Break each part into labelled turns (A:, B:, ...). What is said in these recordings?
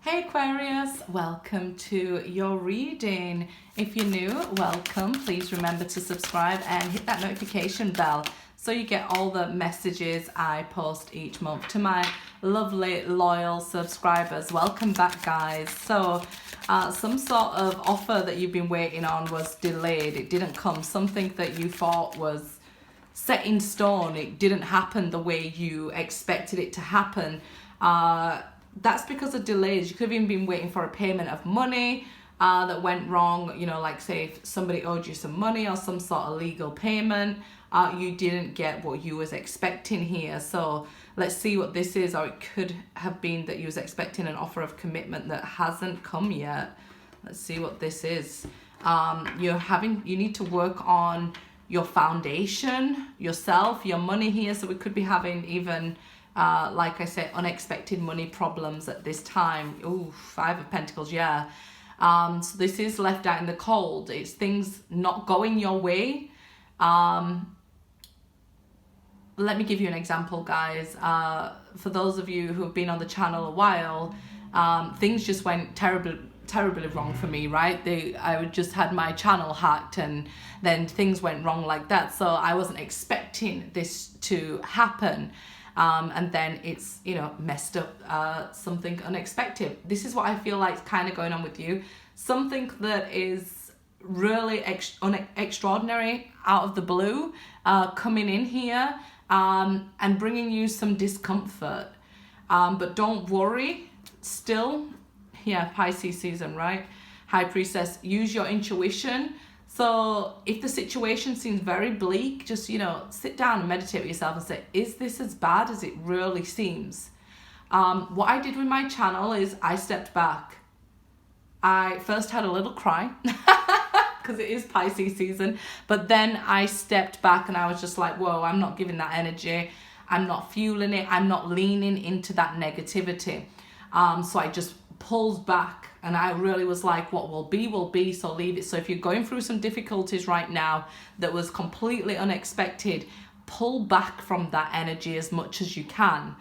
A: Hey Aquarius, welcome to your reading. If you're new, welcome. Please remember to subscribe and hit that notification bell so you get all the messages I post each month. To my lovely loyal subscribers, welcome back guys. So some sort of offer that you've been waiting on was delayed. It didn't come. Something that you thought was set in stone, it didn't happen the way you expected it to happen. That's because of delays. You could have even been waiting for a payment of money that went wrong. You know, like say if somebody owed you some money or some sort of legal payment, you didn't get what you was expecting here. So let's see what this is. Or it could have been that you was expecting an offer of commitment that hasn't come yet. Let's see what this is. You need to work on your foundation, yourself, your money here. So we could be having even like I said, unexpected money problems at this time. Ooh, Five of Pentacles, yeah. So this is left out in the cold. It's things not going your way. Let me give you an example, guys. For those of you who have been on the channel a while, things just went terribly wrong for me, right? I just had my channel hacked and then things went wrong like that. So I wasn't expecting this to happen. And then it's, you know, messed up something unexpected. This is what I feel like is kind of going on with you. Something that is really extraordinary out of the blue coming in here and bringing you some discomfort. But don't worry, still, yeah, Pisces season, right? High Priestess, use your intuition. So if the situation seems very bleak, just, you know, sit down and meditate with yourself and say, is this as bad as it really seems? What I did with my channel is I stepped back. I first had a little cry because it is Pisces season, but then I stepped back and I was just like, whoa, I'm not giving that energy. I'm not fueling it. I'm not leaning into that negativity. So I just pulled back. And I really was like, what will be, so leave it. So if you're going through some difficulties right now that was completely unexpected, pull back from that energy as much as you can.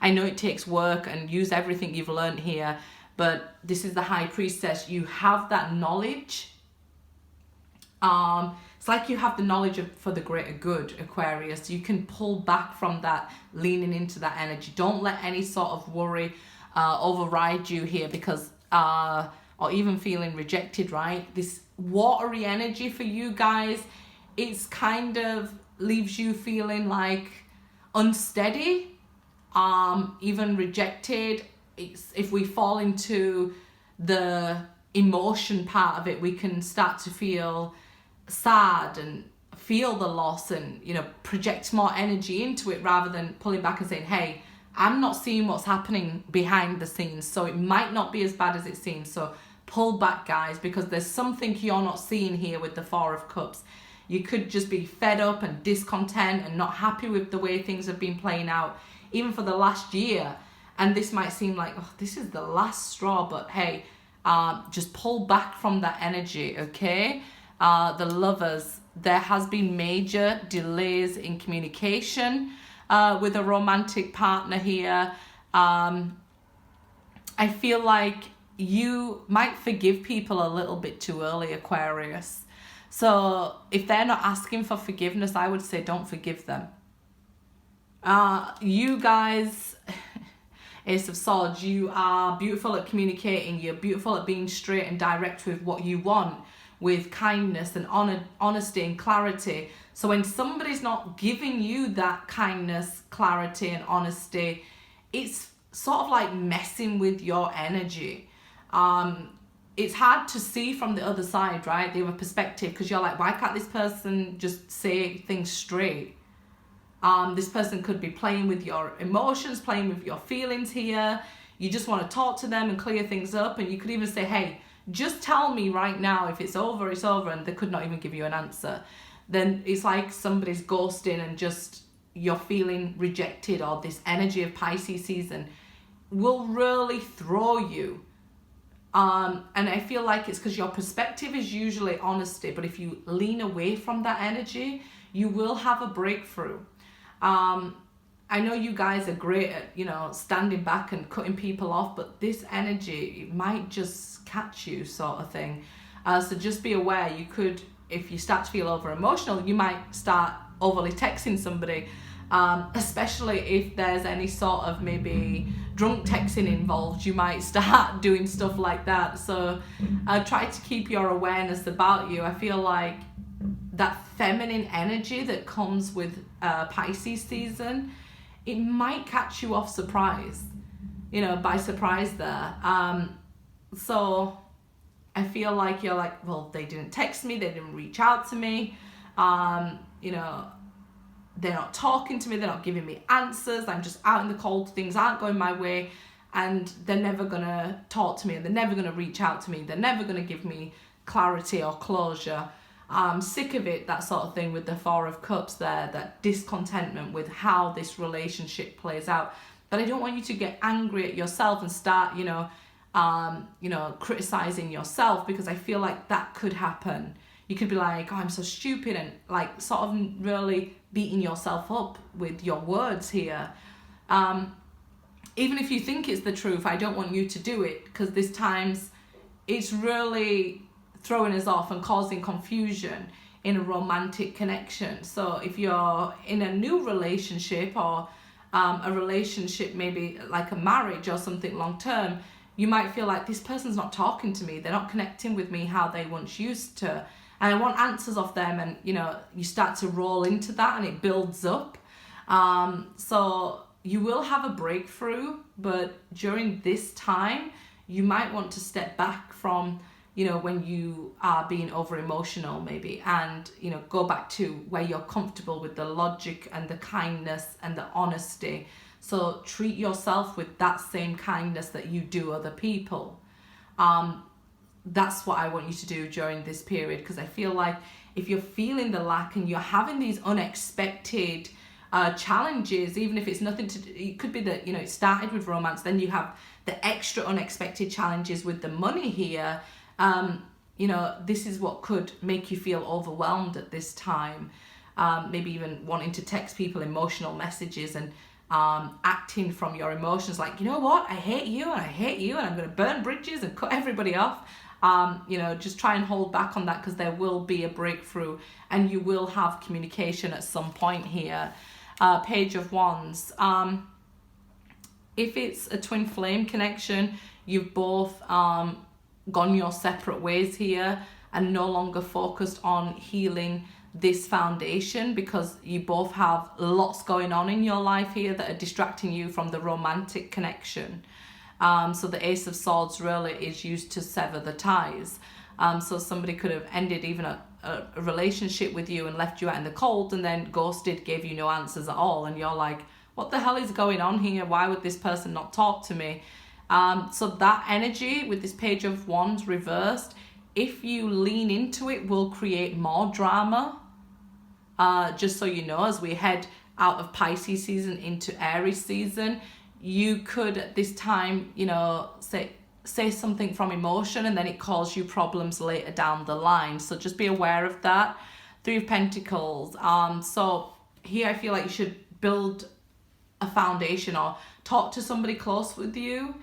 A: I know it takes work and use everything you've learned here, but this is the High Priestess. You have that knowledge. It's like you have the knowledge for the greater good, Aquarius. You can pull back from that, leaning into that energy. Don't let any sort of worry override you here, because or even feeling rejected, right? This watery energy for you guys, it's kind of leaves you feeling like unsteady, even rejected. If we fall into the emotion part of it, we can start to feel sad and feel the loss and, you know, project more energy into it rather than pulling back and saying, hey, I'm not seeing what's happening behind the scenes, so it might not be as bad as it seems. So pull back, guys, because there's something you're not seeing here with the Four of Cups. You could just be fed up and discontent and not happy with the way things have been playing out, even for the last year. And this might seem like, oh, this is the last straw, but hey, just pull back from that energy, okay? The Lovers, there has been major delays in communication with a romantic partner here. I feel like you might forgive people a little bit too early, Aquarius. So if they're not asking for forgiveness, I would say don't forgive them. You guys, Ace of Swords, you are beautiful at communicating. You're beautiful at being straight and direct with what you want, with kindness and honesty and clarity. So when somebody's not giving you that kindness, clarity and honesty, it's sort of like messing with your energy. It's hard to see from the other side, right? The other perspective, because you're like, why can't this person just say things straight? This person could be playing with your emotions, playing with your feelings here. You just want to talk to them and clear things up. And you could even say, hey, just tell me right now, if it's over, it's over. And they could not even give you an answer. Then it's like somebody's ghosting and just you're feeling rejected, or this energy of Pisces season will really throw you. And I feel like it's because your perspective is usually honesty, but if you lean away from that energy, you will have a breakthrough. I know you guys are great at, you know, standing back and cutting people off, but this energy might just catch you, sort of thing. So just be aware, you could, if you start to feel over emotional, you might start overly texting somebody, especially if there's any sort of maybe drunk texting involved. You might start doing stuff like that. So try to keep your awareness about you. I feel like that feminine energy that comes with Pisces season, it might catch you off surprise, you know, by surprise there. So I feel like you're like, well, they didn't text me, they didn't reach out to me, you know, they're not talking to me, they're not giving me answers, I'm just out in the cold, things aren't going my way, and they're never gonna talk to me, and they're never gonna reach out to me, they're never gonna give me clarity or closure. I'm sick of it, that sort of thing, with the Four of Cups there, that discontentment with how this relationship plays out. But I don't want you to get angry at yourself and start, you know, criticizing yourself, because I feel like that could happen. You could be like, oh, I'm so stupid, and like sort of really beating yourself up with your words here. Even if you think it's the truth, I don't want you to do it, because this times it's really throwing us off and causing confusion in a romantic connection. So if you're in a new relationship, or a relationship maybe like a marriage or something long term, you might feel like this person's not talking to me, they're not connecting with me how they once used to, and I want answers off them, and you know, you start to roll into that and it builds up. So you will have a breakthrough, but during this time you might want to step back from, you know, when you are being over emotional maybe, and you know, go back to where you're comfortable with the logic and the kindness and the honesty. So treat yourself with that same kindness that you do other people. That's what I want you to do during this period, because I feel like if you're feeling the lack and you're having these unexpected challenges, even if it's nothing to do, it could be that, you know, it started with romance, then you have the extra unexpected challenges with the money here. You know, this is what could make you feel overwhelmed at this time. Maybe even wanting to text people emotional messages and acting from your emotions, like, you know what, I hate you and I hate you and I'm going to burn bridges and cut everybody off. You know, just try and hold back on that, because there will be a breakthrough and you will have communication at some point here. Page of Wands. If it's a twin flame connection, you've both gone your separate ways here and no longer focused on healing this foundation, because you both have lots going on in your life here that are distracting you from the romantic connection. So the Ace of Swords really is used to sever the ties. So somebody could have ended even a relationship with you and left you out in the cold, and then ghosted, gave you no answers at all, and you're like, what the hell is going on here? Why would this person not talk to me? So that energy with this Page of Wands reversed, if you lean into it, will create more drama. Just so you know, as we head out of Pisces season into Aries season, you could at this time, you know, say something from emotion and then it causes you problems later down the line. So just be aware of that. Three of Pentacles. So here I feel like you should build a foundation or talk to somebody close with you.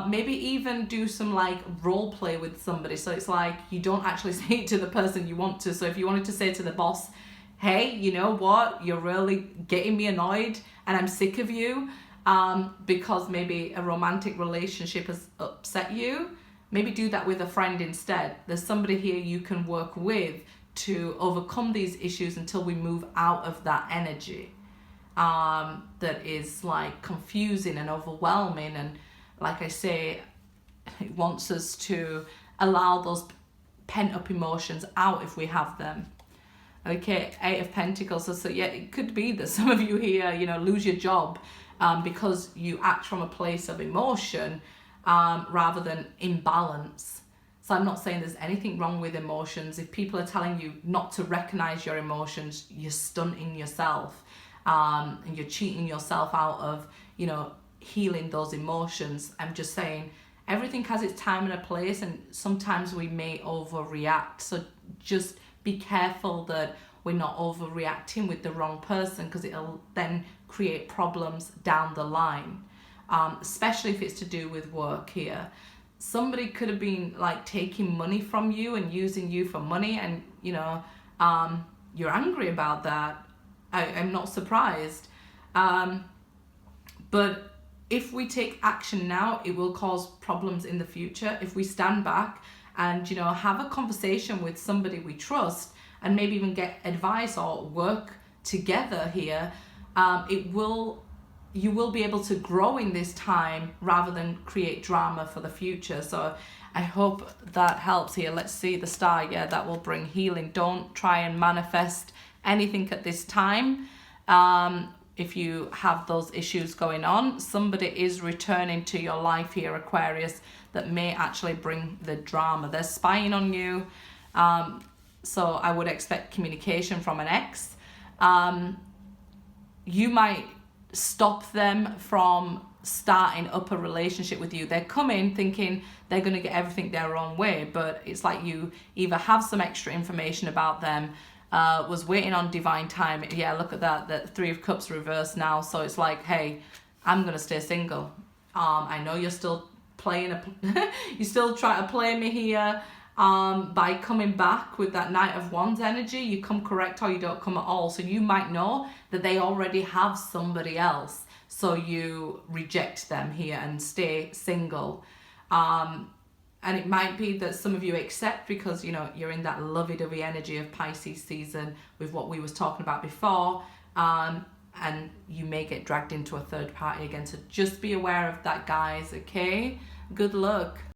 A: Maybe even do some like role play with somebody. So it's like you don't actually say it to the person you want to. So if you wanted to say to the boss, hey, you know what, you're really getting me annoyed and I'm sick of you, because maybe a romantic relationship has upset you, maybe do that with a friend instead. There's somebody here you can work with to overcome these issues until we move out of that energy that is like confusing and overwhelming. And like I say, it wants us to allow those pent up emotions out if we have them. Okay, Eight of Pentacles. So yeah, it could be that some of you here, you know, lose your job because you act from a place of emotion rather than imbalance. So I'm not saying there's anything wrong with emotions. If people are telling you not to recognize your emotions, you're stunting yourself and you're cheating yourself out of, you know, healing those emotions. I'm just saying everything has its time and a place, and sometimes we may overreact. So just be careful that we're not overreacting with the wrong person, because it'll then create problems down the line, especially if it's to do with work here. Somebody could have been like taking money from you and using you for money, and you know, you're angry about that. I'm not surprised. But if we take action now, it will cause problems in the future. If we stand back and, you know, have a conversation with somebody we trust, and maybe even get advice or work together here, you will be able to grow in this time rather than create drama for the future. So I hope that helps here. Let's see the star. Yeah, that will bring healing. Don't try and manifest anything at this time. If you have those issues going on, somebody is returning to your life here, Aquarius, that may actually bring the drama. They're spying on you. So I would expect communication from an ex. You might stop them from starting up a relationship with you. They're coming thinking they're going to get everything their own way, but it's like you either have some extra information about them, was waiting on divine time. Yeah, look at that, the Three of Cups reversed now. So it's like, hey, I'm going to stay single. I know you're still playing, you still try to play me here. By coming back with that Knight of Wands energy, you come correct or you don't come at all. So you might know that they already have somebody else, so you reject them here and stay single. And it might be that some of you accept because, you know, you're in that lovey-dovey energy of Pisces season with what we was talking about before, and you may get dragged into a third party again. So just be aware of that, guys, okay? Good luck.